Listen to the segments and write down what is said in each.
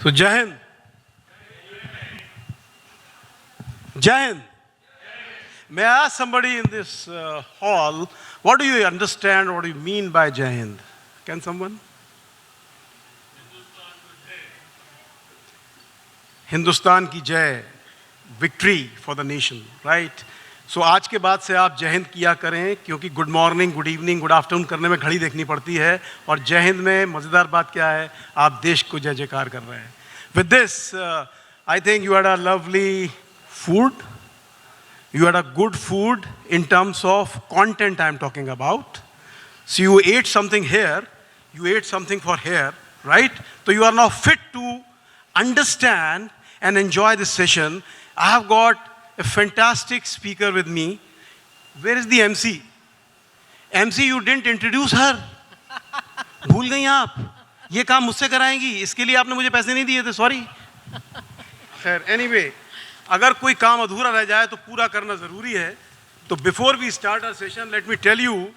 So Jai Hind. Jai Hind. May I ask somebody in this hall, what do you understand or what do you mean by Jai Hind? Can someone? Hindustan ki jai, victory for the nation, right? So आज के बाद से आप जय हिंद किया करें, क्योंकि good morning, good evening, good afternoon करने में घड़ी देखनी पड़ती है, और जय हिंद में मज़ेदार बात क्या है, आप देश को जय जयकार कर रहे हैं. With this, I think you had a lovely food. You had a good food in terms of content I am talking about. So you ate something here, you ate something for here, right? So you are now fit to understand and enjoy this session. I have got a fantastic speaker with me. Where is the MC? MC, you didn't introduce her. भूल गई आप. ये काम मुझसे कराएंगी. इसके लिए आपने मुझे पैसे नहीं दिए थे. Sorry. खैर, anyway, अगर कोई काम अधूरा रह जाए तो पूरा करना जरूरी है. तो before we start our session, let me tell you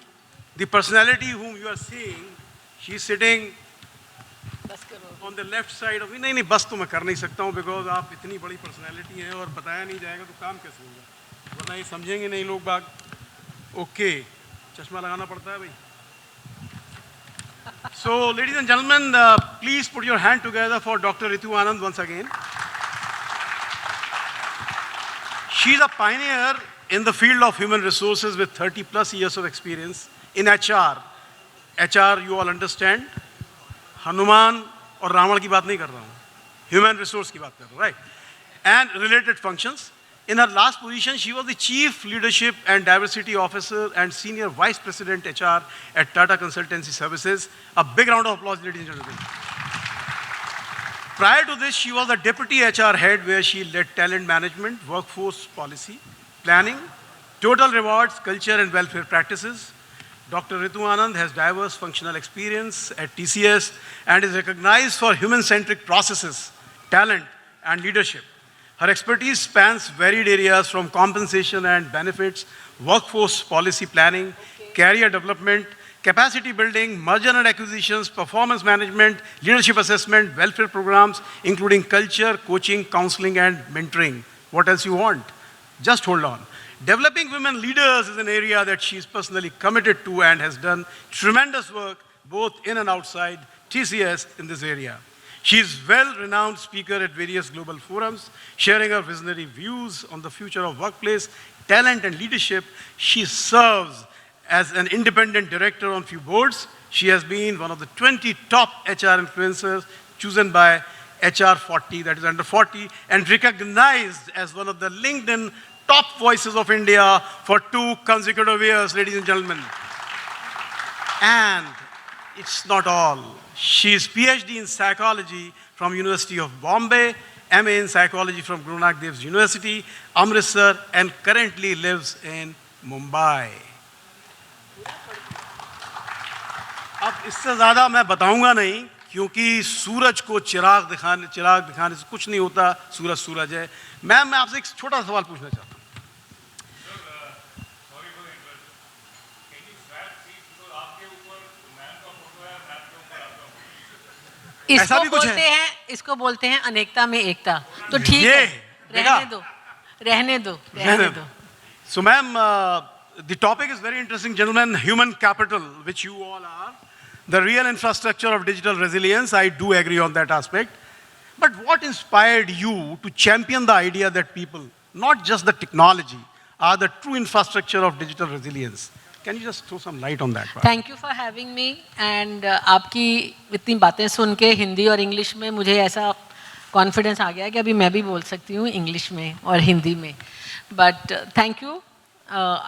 the personality whom you are seeing. She is sitting on the left side of me. नहीं बस तो मैं कर नहीं सकता हूँ, because आप इतनी बड़ी पर्सनैलिटी हैं और बताया नहीं जाएगा तो काम कैसे होगा, वरना ये समझेंगे नहीं लोग बाग. ओके, चश्मा लगाना पड़ता है भाई. So ladies and gentlemen, please put your hand together for Dr. Ritu Anand once again. She is a pioneer in the field of human resources with 30 plus years of experience in HR. HR, you all understand. Hanuman और रावण की बात नहीं कर रहा हूँ, human resource की बात कर रहा हूँ, right? And related functions. In her last position, she was the Chief Leadership and Diversity Officer and Senior Vice President HR at Tata Consultancy Services. A big round of applause, ladies and gentlemen. Prior to this, she was the Deputy HR Head, where she led talent management, workforce policy, planning, total rewards, culture and welfare practices. Dr. Ritu Anand has diverse functional experience at TCS and is recognized for human-centric processes, talent, and leadership. Her expertise spans varied areas from compensation and benefits, workforce policy planning, career development, capacity building, merger and acquisitions, performance management, leadership assessment, welfare programs, including culture, coaching, counseling, and mentoring. What else you want? Just hold on. Developing women leaders is an area that she is personally committed to and has done tremendous work both in and outside TCS in this area. She is a well-renowned speaker at various global forums, sharing her visionary views on the future of workplace, talent and leadership. She serves as an independent director on few boards. She has been one of the 20 top HR influencers chosen by HR 40, that is under 40, and recognized as one of the LinkedIn top voices of India for 2 consecutive years, ladies and gentlemen. And it's not all. She is PhD in psychology from University of Bombay, MA in psychology from Guru Nanak Dev's University, Amritsar, and currently lives in Mumbai. अब इससे ज़्यादा मैं बताऊंगा नहीं, क्योंकि सूरज को चिराग दिखाने से कुछ नहीं होता. सूरज सूरज है. मैम, मैं आपसे एक छोटा सवाल पूछना चाहता हूँ. इसको बोलते हैं अनेकता में एकता. तो ठीक है, रहने दो. So ma'am, the topic is very interesting, gentlemen. Human capital, which you all are, the real infrastructure of digital resilience. I do agree on that aspect. But what inspired you to champion the idea that people, not just the technology, are the true infrastructure of digital resilience? Can you just throw some light on that part? Thank you for having me. And आपकी इतनी बातें सुन के हिंदी और English में मुझे ऐसा confidence आ गया कि अभी मैं भी बोल सकती हूँ इंग्लिश में और हिंदी में. But thank you.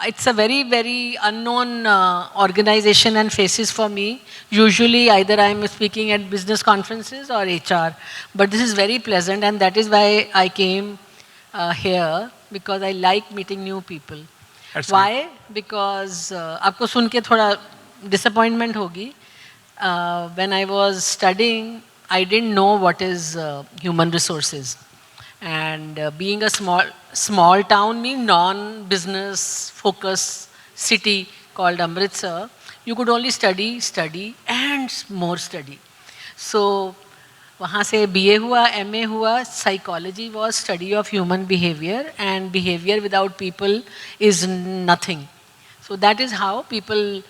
It's a very, very unknown organization and faces for me. Usually either I am speaking at business conferences or HR. But this is very pleasant, and that is why I came here, because I like meeting new people. Why? Because आपको सुन के थोड़ा disappointment होगी. When I was studying, I didn't know what is human resources. And being a small town, means non-business focused city called Amritsar, you could only study and more study. So वहाँ से BA हुआ, MA हुआ. Psychology was study of human behavior, and behavior without people is nothing. So that is how people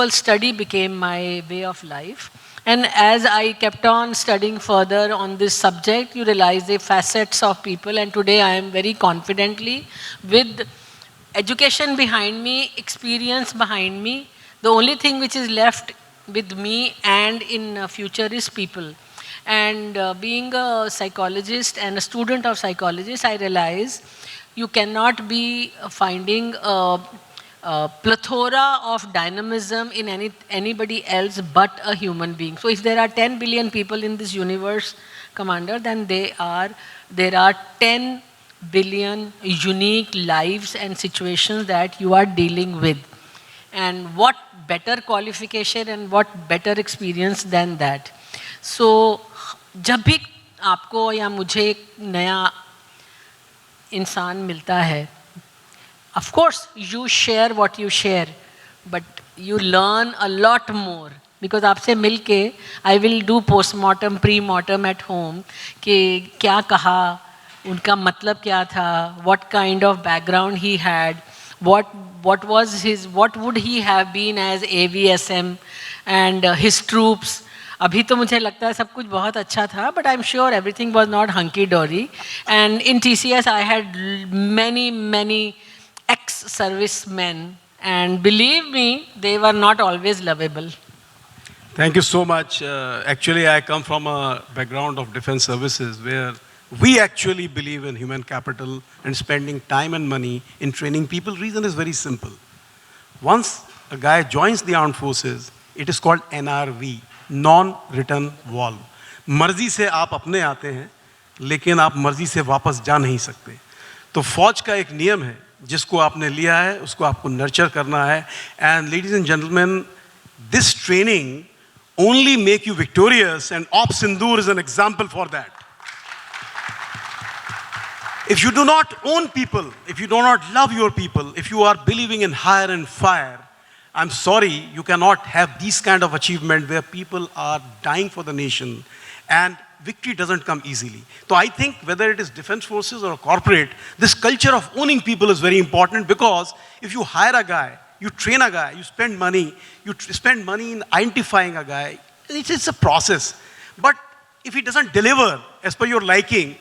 study became my way of life. And as I kept on studying further on this subject, you realize the facets of people. And today I am very confidently, with education behind me, experience behind me, the only thing which is left with me and in future is people. And being a psychologist and a student of psychologist, I realize you cannot be finding a plethora of dynamism in anybody else but a human being. So if there are 10 billion people in this universe, Commander, then there are 10 billion unique lives and situations that you are dealing with. And what better qualification and what better experience than that. So जब भी आपको या मुझे एक नया इंसान मिलता है, of course you share what you share, but you learn a lot more. Because आपसे मिलके I will do postmortem, pre-mortem at home कि क्या कहा, उनका मतलब क्या था, what kind of background he had, what would he have been as AVSM and his troops. अभी तो मुझे लगता है सब कुछ बहुत अच्छा था, but I'm sure everything was not hunky-dory. And in TCS I had many ex-servicemen, and believe me, they were not always lovable. Thank you so much. Actually, I come from a background of defense services where we actually believe in human capital and spending time and money in training people. Reason is very simple. Once a guy joins the armed forces, it is called NRV, non-return valve. मर्जी से आप अपने आते हैं, लेकिन आप मर्जी से वापस जा नहीं सकते. तो फौज का एक नियम है, जिसको आपने लिया है, उसको आपको नर्चर करना है. And ladies and gentlemen, this training only make you victorious, and Ops Sindoor is an example for that. If you do not own people, if you do not love your people, if you are believing in hire and fire, I'm sorry, you cannot have these kind of achievement where people are dying for the nation, and victory doesn't come easily. So I think whether it is defense forces or corporate, this culture of owning people is very important, because if you hire a guy, you train a guy, you spend money in identifying a guy, it's a process. But if he doesn't deliver as per your liking,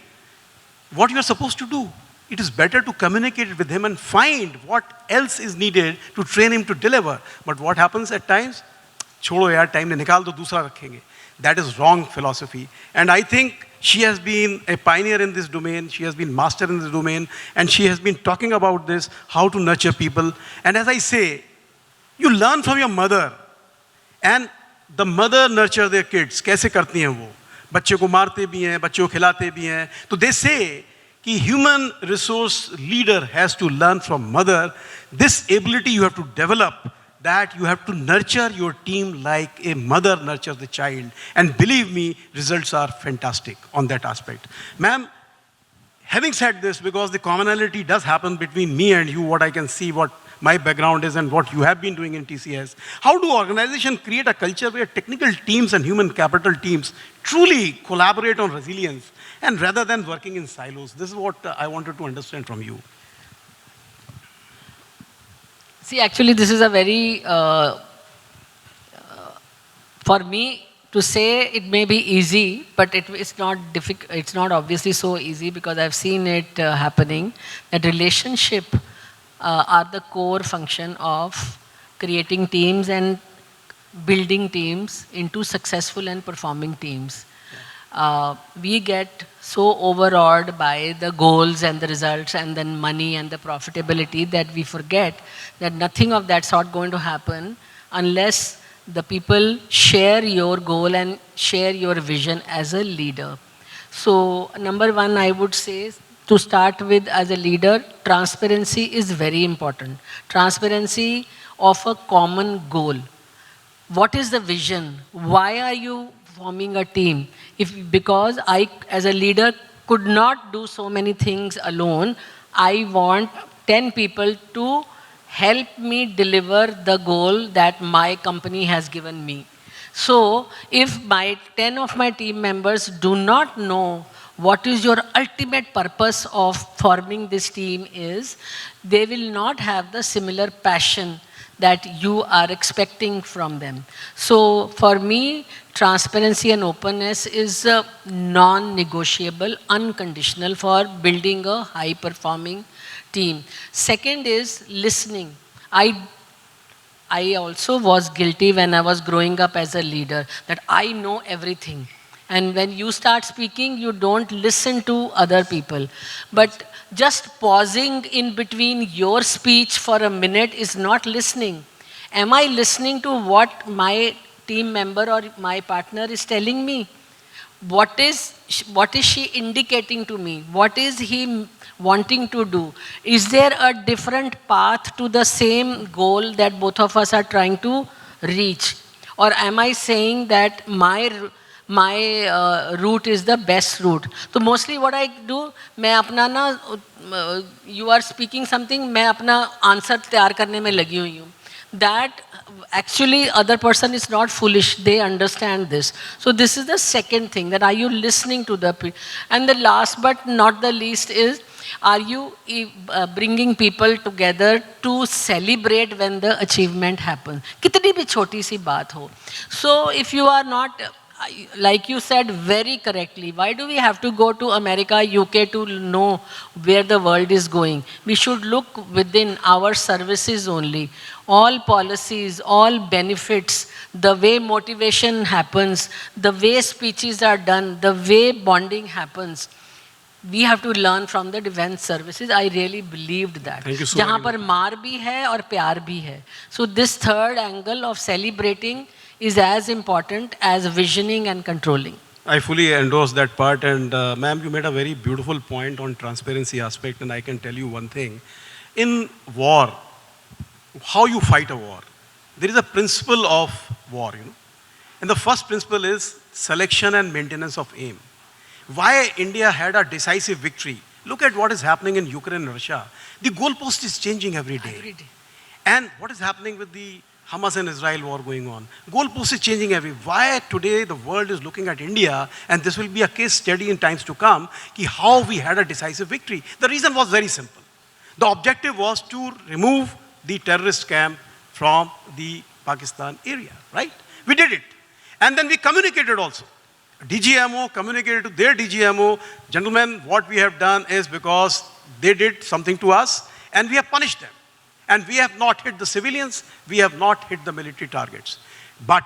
what you are supposed to do? It is better to communicate with him and find what else is needed to train him to deliver. But what happens at times? छोड़ो यार, time ने निकाल दो, दूसरा रखेंगे. That is wrong philosophy. And I think she has been a pioneer in this domain. She has been master in this domain. And she has been talking about this, how to nurture people. And as I say, you learn from your mother. And the mother nurture their kids. कैसे करती हैं वो? बच्चे को मारते भी हैं, बच्चे को खिलाते भी हैं. तो they say कि human resource leader has to learn from mother. This ability you have to develop, that you have to nurture your team like a mother nurtures the child. And believe me, results are fantastic on that aspect. Ma'am, having said this, because the commonality does happen between me and you, what I can see, what my background is and what you have been doing in TCS, how do organizations create a culture where technical teams and human capital teams truly collaborate on resilience, and rather than working in silos? This is what I wanted to understand from you. See, actually, this is a very, for me to say it may be easy, but it's not difficult. It's not obviously so easy, because I've seen it happening. That relationship are the core function of creating teams and building teams into successful and performing teams. We get so overawed by the goals and the results and then money and the profitability that we forget that nothing of that sort going to happen unless the people share your goal and share your vision as a leader. So number one, I would say, to start with, as a leader, transparency is very important. Transparency of a common goal. What is the vision? Why are you forming a team? Because I, as a leader, could not do so many things alone, I want 10 people to help me deliver the goal that my company has given me. So if 10 of my team members do not know what is your ultimate purpose of forming this team is, they will not have the similar passion that you are expecting from them. So for me, transparency and openness is non-negotiable, unconditional for building a high-performing team. Second is listening. I also was guilty when I was growing up as a leader, that I know everything. And when you start speaking, you don't listen to other people. But just pausing in between your speech for a minute is not listening. Am I listening to what my team member or my partner is telling me? What is she indicating to me? What is he wanting to do? Is there a different path to the same goal that both of us are trying to reach? Or am I saying that my route is the best route? So mostly what I do, मैं अपना ना you are speaking something, मैं अपना answer तैयार करने में लगी हुई हूँ. That actually other person is not foolish, they understand this. So this is the second thing, that are you listening to the people? And the last but not the least is, are you bringing people together to celebrate when the achievement happens? कितनी भी छोटी सी बात हो. So if you are not, like you said very correctly, why do we have to go to America, UK to know where the world is going? We should look within our services only. All policies, all benefits, the way motivation happens, the way speeches are done, the way bonding happens, we have to learn from the defense services. I really believed that. Thank you so जहाँ very पर मार भी है और प्यार भी है. So this third angle of celebrating is as important as visioning and controlling. I fully endorse that part, and ma'am, you made a very beautiful point on transparency aspect, and I can tell you one thing. In war, how you fight a war, there is a principle of war, you know. And the first principle is selection and maintenance of aim. Why India had a decisive victory? Look at what is happening in Ukraine and Russia. The goalpost is changing every day. Every day. And what is happening with the Hamas and Israel war going on? Goalpost is changing every. Why today the world is looking at India, and this will be a case study in times to come, ki how we had a decisive victory. The reason was very simple. The objective was to remove the terrorist camp from the Pakistan area, right? We did it. And then we communicated also. DGMO communicated to their DGMO, gentlemen, what we have done is because they did something to us, and we have punished them. And we have not hit the civilians, we have not hit the military targets. But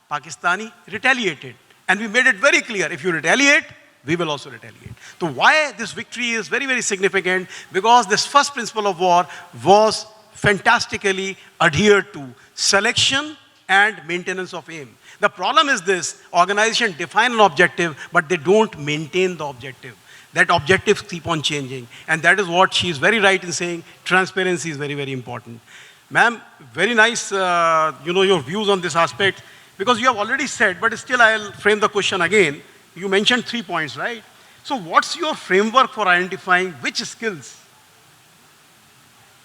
Pakistani retaliated. And we made it very clear, if you retaliate, we will also retaliate. So why this victory is very, very significant? Because this first principle of war was fantastically adhered to: selection and maintenance of aim. The problem is this: organization define an objective, but they don't maintain the objective. That objectives keep on changing. And that is what she is very right in saying, transparency is very, very important. Ma'am, very nice, your views on this aspect, because you have already said, but still I'll frame the question again. You mentioned 3 points, right? So what's your framework for identifying which skills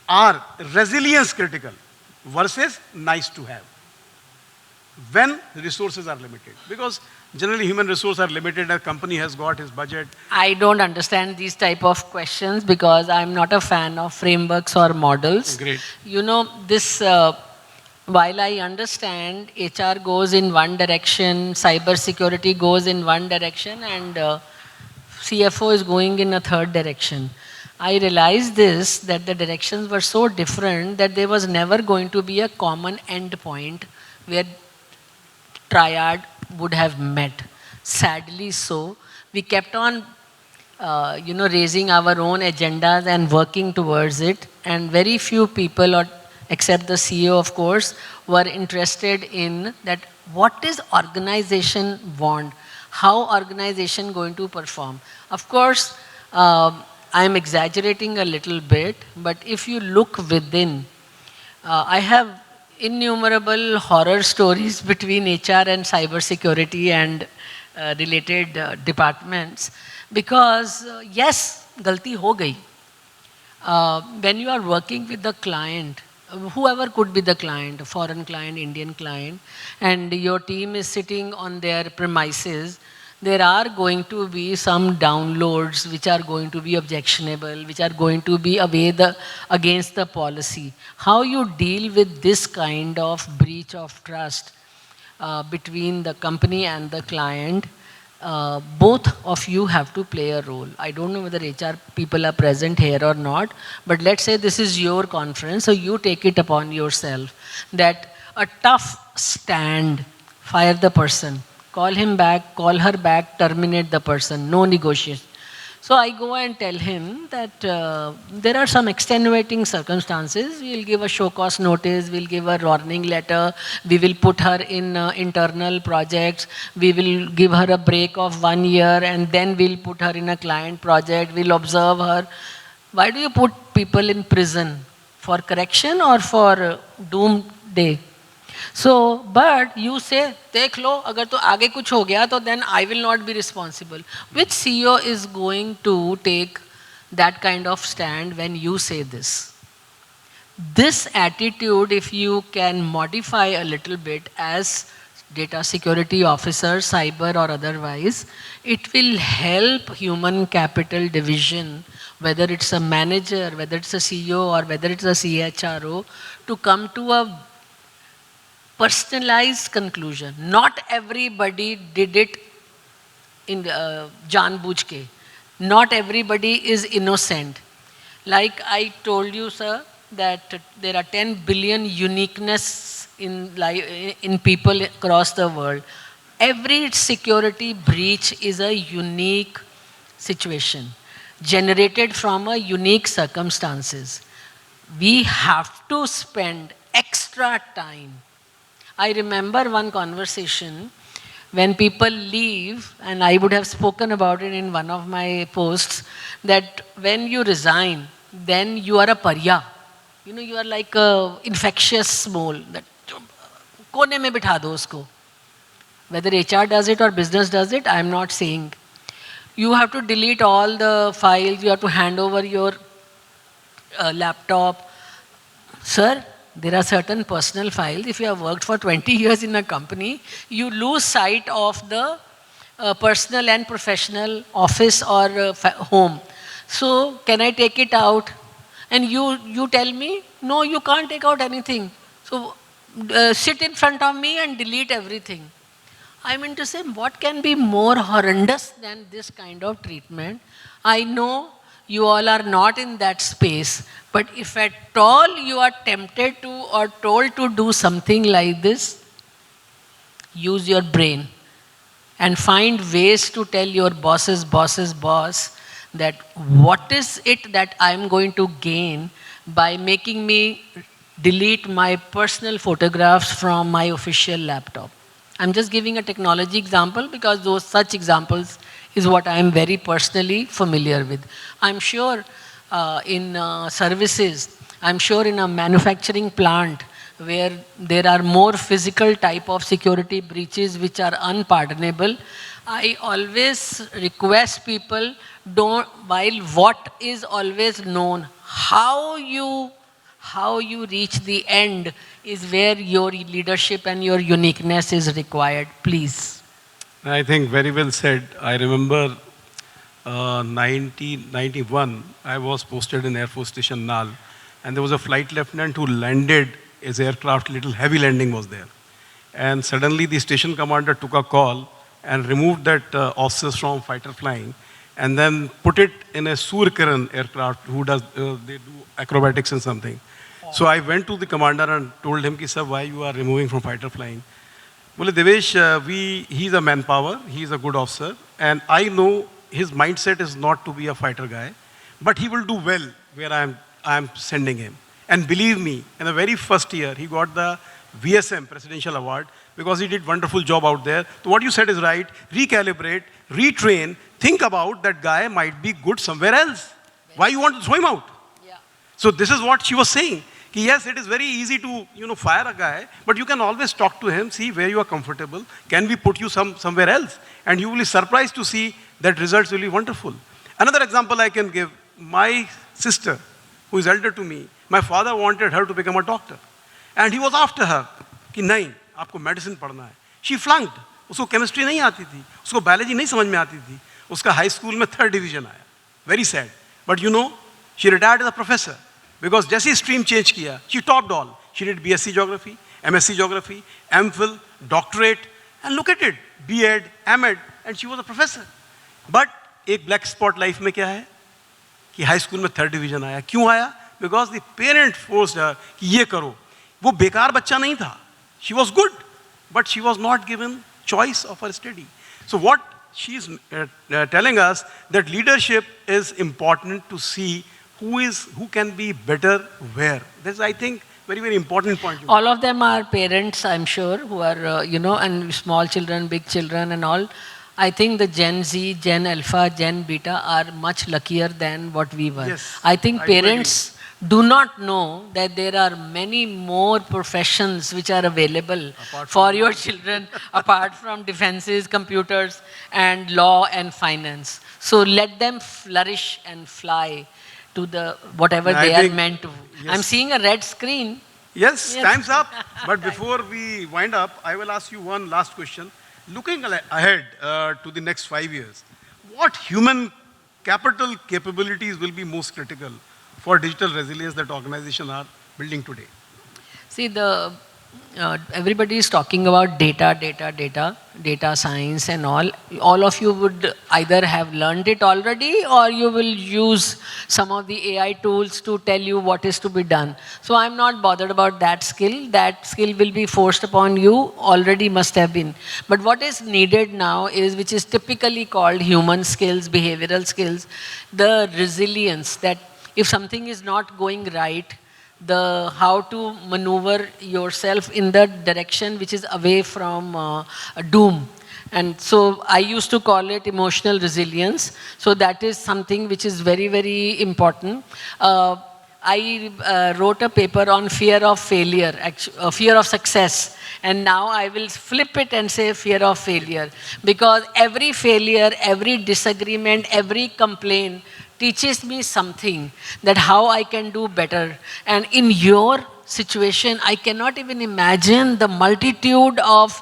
are resilience critical versus nice to have when resources are limited? Because generally human resources are limited, a company has got his budget. I don't understand these type of questions because I'm not a fan of frameworks or models. Great. You know, this, while I understand HR goes in one direction, cyber security goes in one direction, and CFO is going in a third direction. I realized this, that the directions were so different that there was never going to be a common end point where triad would have met. Sadly so, we kept on raising our own agendas and working towards it, and very few people, or except the CEO of course, were interested in that. What is organization want? How organization going to perform? Of course, I'm exaggerating a little bit, but if you look within, I have innumerable horror stories between HR and cyber security and related departments, because yes, galti ho gayi. When you are working with the client, whoever could be the client, foreign client, Indian client, and your team is sitting on their premises, there are going to be some downloads which are going to be objectionable, which are going to be against the policy. How you deal with this kind of breach of trust between the company and the client, both of you have to play a role. I don't know whether HR people are present here or not, but let's say this is your conference, so you take it upon yourself that a tough stand, fire the person, call him back, call her back, terminate the person, no negotiation. So I go and tell him that there are some extenuating circumstances. We'll give a show cause notice, we'll give a warning letter, we will put her in internal projects, we will give her a break of 1 year, and then we'll put her in a client project, we'll observe her. Why do you put people in prison? For correction or for doomsday? So, but you say, देख लो, अगर तो आगे कुछ हो गया तो then I will not be responsible. Which CEO is going to take that kind of stand when you say this? This attitude, if you can modify a little bit as data security officer, cyber or otherwise, it will help human capital division, whether it's a manager, whether it's a CEO or whether it's a CHRO, to come to a personalized conclusion. Not everybody did it in janbujh ke. Not everybody is innocent. Like I told you, sir, that there are 10 billion uniqueness in people across the world. Every security breach is a unique situation generated from a unique circumstances. We have to spend extra time. I remember one conversation when people leave, and I would have spoken about it in one of my posts, that when you resign, then you are a pariya. You know, you are like a infectious mole. That kone mein bitha do usko. Whether HR does it or business does it, I am not saying. You have to delete all the files, you have to hand over your laptop. Sir, there are certain personal files. If you have worked for 20 years in a company, you lose sight of the personal and professional office or home. So, can I take it out? And you tell me, no, you can't take out anything. So, sit in front of me and delete everything. I mean to say, what can be more horrendous than this kind of treatment? I know you all are not in that space, but if at all you are tempted to or told to do something like this, use your brain and find ways to tell your boss's boss's boss that what is it that I am going to gain by making me delete my personal photographs from my official laptop. I'm just giving a technology example because those such examples is what I am very personally familiar with. I'm sure in services, I'm sure in a manufacturing plant where there are more physical type of security breaches which are unpardonable, I always request people, while what is always known, how you reach the end is where your leadership and your uniqueness is required. Please. I think very well said. I remember 1991, I was posted in Air Force Station Nal, and there was a flight lieutenant who landed his aircraft, little heavy landing was there. And suddenly the station commander took a call and removed that officers from fighter flying and then put it in a Surkiran aircraft who does, they do acrobatics and something. So I went to the commander and told him, sir, why you are removing from fighter flying? Well, Devesh, he's a manpower, he's a good officer, and I know his mindset is not to be a fighter guy, but he will do well where I'm sending him. And believe me, in the very first year, he got the VSM Presidential Award because he did wonderful job out there. So what you said is right, recalibrate, retrain, think about that guy might be good somewhere else. Why you want to throw him out? Yeah. So this is what she was saying. Yes, it is very easy to fire a guy, but you can always talk to him, see where you are comfortable. Can we put you somewhere else? And you will be surprised to see that results will be wonderful. Another example I can give, my sister, who is elder to me, My father wanted her to become a doctor. And he was after her, कि नहीं, आपको medicine पढ़ना है. She flunked. उसको chemistry नहीं आती थी, उसको biology नहीं समझ में आती थी. उसका high school में 3rd division आया. Very sad. But you know, she retired as a professor. Because जैसे stream change किया, she topped all. She did BSc Geography, MSc Geography, MPhil, doctorate, and look at it, B.Ed, M.Ed, and she was a professor. But एक black spot life में क्या है? कि high school में 3rd division आया. क्यों आया? Because the parent forced her कि ये करो. वो बेकार बच्चा नहीं था. She was good, but she was not given choice of her study. So what she is telling us that leadership is important to see who can be better where. That's, I think, very, very important point. All of them are parents, I'm sure, who are, and small children, big children and all. I think the Gen Z, Gen Alpha, Gen Beta are much luckier than what we were. Yes, I think I parents do not know that there are many more professions which are available for your children apart from defenses, computers, and law and finance. So let them flourish and fly to the whatever I they are think- meant to. yes. I'm seeing a red screen. Yes, Yes. time's up. But before we wind up, I will ask you one last question. Looking ahead to the next 5 years, what human capital capabilities will be most critical for digital resilience that organizations are building today? See, everybody is talking about data science and all. All of you would either have learned it already or you will use some of the AI tools to tell you what is to be done. So I'm not bothered about that skill. That skill will be forced upon you, already must have been. But what is needed now is, which is typically called human skills, behavioral skills, the resilience that if something is not going right, the how to maneuver yourself in the direction which is away from doom. And so I used to call it emotional resilience. So that is something which is very, very important. I wrote a paper on fear of failure, fear of success. And now I will flip it and say fear of failure. Because every failure, every disagreement, every complaint teaches me something that how I can do better. And in your situation, I cannot even imagine the multitude of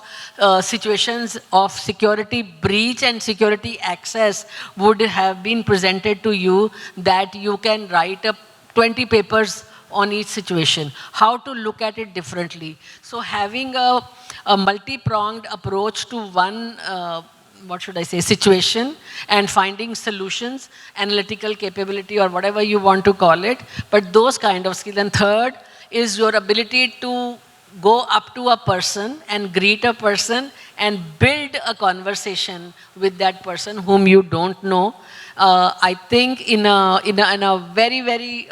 situations of security breach and security access would have been presented to you that you can write up 20 papers on each situation, how to look at it differently. So having a multi-pronged approach to one what should I say, situation and finding solutions, analytical capability or whatever you want to call it, but those kind of skills. And third is your ability to go up to a person and greet a person and build a conversation with that person whom you don't know. I think in a very, very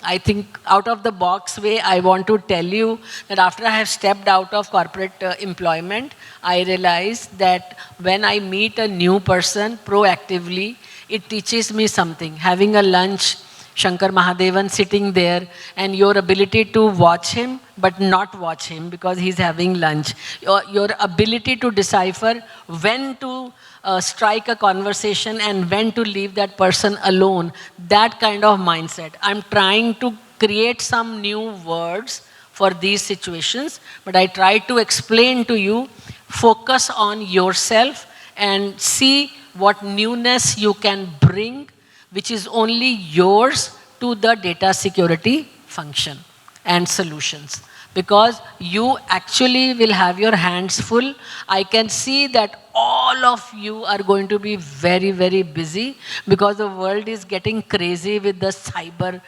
I think out of the box way, I want to tell you that after I have stepped out of corporate employment, I realized that when I meet a new person proactively, it teaches me something. Having a lunch, Shankar Mahadevan sitting there, and your ability to watch him but not watch him because he's having lunch. Your ability to decipher when to strike a conversation and when to leave that person alone, that kind of mindset. I'm trying to create some new words for these situations, but I try to explain to you, focus on yourself and see what newness you can bring, which is only yours, to the data security function and solutions. Because you actually will have your hands full. I can see that all of you are going to be very, very busy because the world is getting crazy with the cyber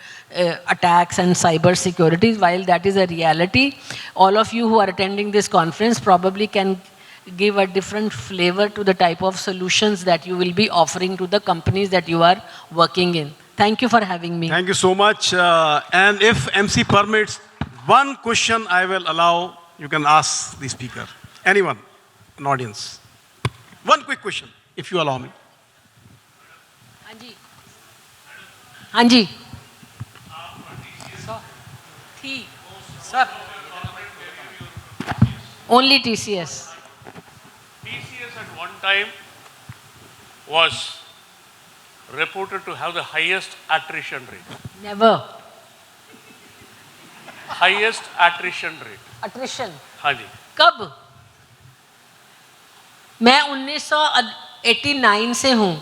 attacks and cyber security. While that is a reality, all of you who are attending this conference probably can give a different flavor to the type of solutions that you will be offering to the companies that you are working in. Thank you for having me. Thank you so much. And if MC permits, one question I will allow, you can ask the speaker. Anyone, an audience. One quick question, if you allow me. Anji. Anji. Sir. Only TCS. TCS at one time was reported to have the highest attrition rate. Never. highest attrition rate. Attrition हाँ जी. कब? मैं 1989 से हूँ,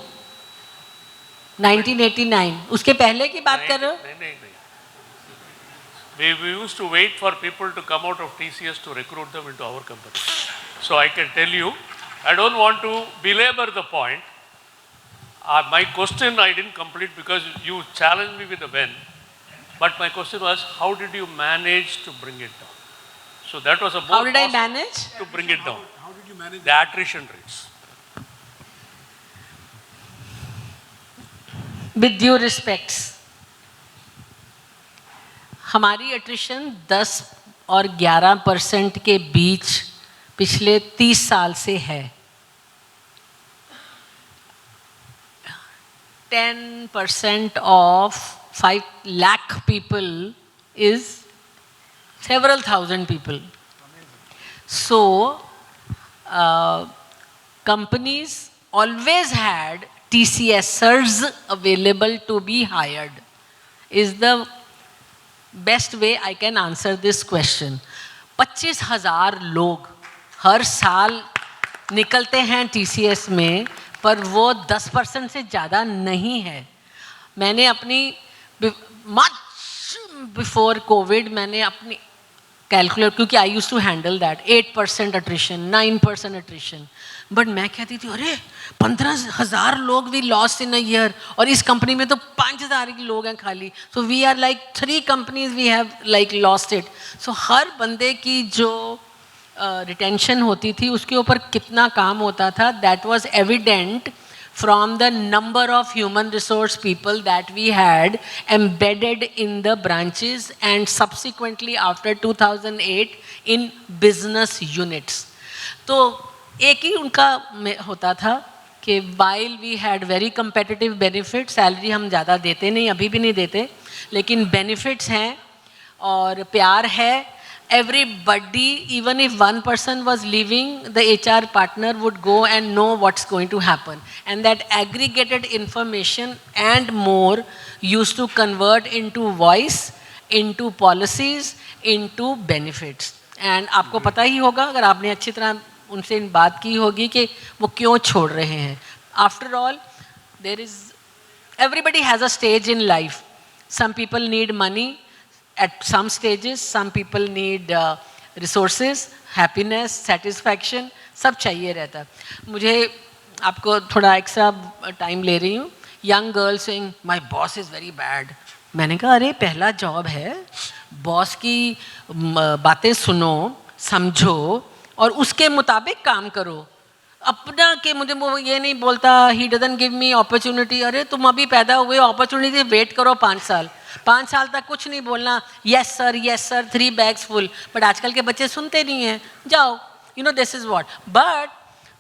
1989, उसके पहले की बात कर रहे हो? नहीं. We used to wait for people to come out of TCS to recruit them into our company. So I can tell you, I don't want to belabor the point. My question I didn't complete because you challenged me with the when. But my question was, how did you manage to bring it down? So that was a more How did I cost manage? to bring it down. How did you manage The attrition rates. With due respects, हमारी attrition 10 और 11% के बीच पिछले 30 साल से है. 10% of 5 lakh people is several thousand people. So, companies always had TCSers available to be hired. Is the best way I can answer this question. 25,000 लोग हर साल निकलते हैं TCS में, पर वो 10% से ज़्यादा नहीं है. मैंने अपनी much before COVID मैंने अपनी कैलकुलेट, क्योंकि I use to handle that 8% attrition, 9% attrition, but मैं कहती थी अरे 15,000 लोग we lost in a year, और इस कंपनी में तो 5,000 ही लोग हैं खाली. So we are like 3 companies we have like lost it. So हर बंदे की जो रिटेंशन होती थी उसके ऊपर कितना काम होता था, that was evident from the number of human resource people that we had embedded in the branches and subsequently after 2008 in business units. तो एक ही उनका होता था कि while we had very competitive benefits, salary हम ज़्यादा देते नहीं, अभी भी नहीं देते, लेकिन benefits हैं और प्यार है. Everybody, even if one person was leaving, the HR partner would go and know what's going to happen. And that aggregated information and more used to convert into voice, into policies, into benefits. And आपको पता ही होगा, अगर आपने अच्छी तरह उनसे बात की होगी कि वो क्यों छोड़ रहे हैं. After all, everybody has a stage in life. Some people need money. At some stages, some people need resources, happiness, satisfaction, सब चाहिए रहता है. मुझे आपको थोड़ा एक्स्ट्रा टाइम ले रही हूँ. Young girl saying my boss is very bad. मैंने कहा अरे पहला जॉब है, बॉस की बातें सुनो, समझो और उसके मुताबिक काम करो. अपना कि मुझे वो ये नहीं बोलता he doesn't give me opportunity. अरे तुम अभी पैदा हुए, अपॉर्चुनिटी वेट करो 5 साल तक कुछ नहीं बोलना, yes sir 3 bags full. But आजकल के बच्चे सुनते नहीं हैं. जाओ, you know this is what. But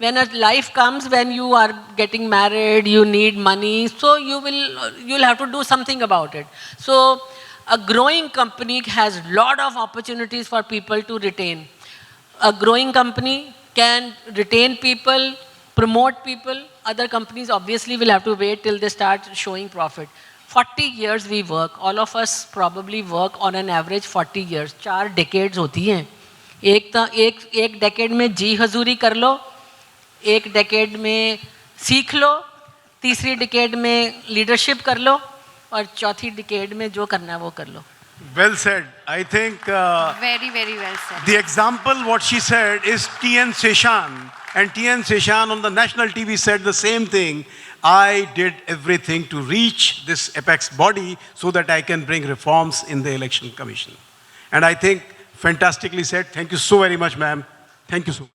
when a life comes, when you are getting married, you need money, so you'll have to do something about it. So a growing company has lot of opportunities for people to retain. A growing company can retain people, promote people. Other companies obviously will have to wait till they start showing profit. 40 years we work. All of us probably work on an average 40 years. 4 decades होती हैं. एक decade में जी हजूरी कर लो, एक decade में सीख लो, तीसरी decade में leadership कर लो, और चौथी decade में जो करना है वो कर लो. Well said. I think Very, very well said. the example what she said is T.N. Seshan. And T.N. Seshan on the national TV said the same thing. I did everything to reach this apex body so that I can bring reforms in the election commission. And I think fantastically said. Thank you so very much, ma'am. Thank you so much.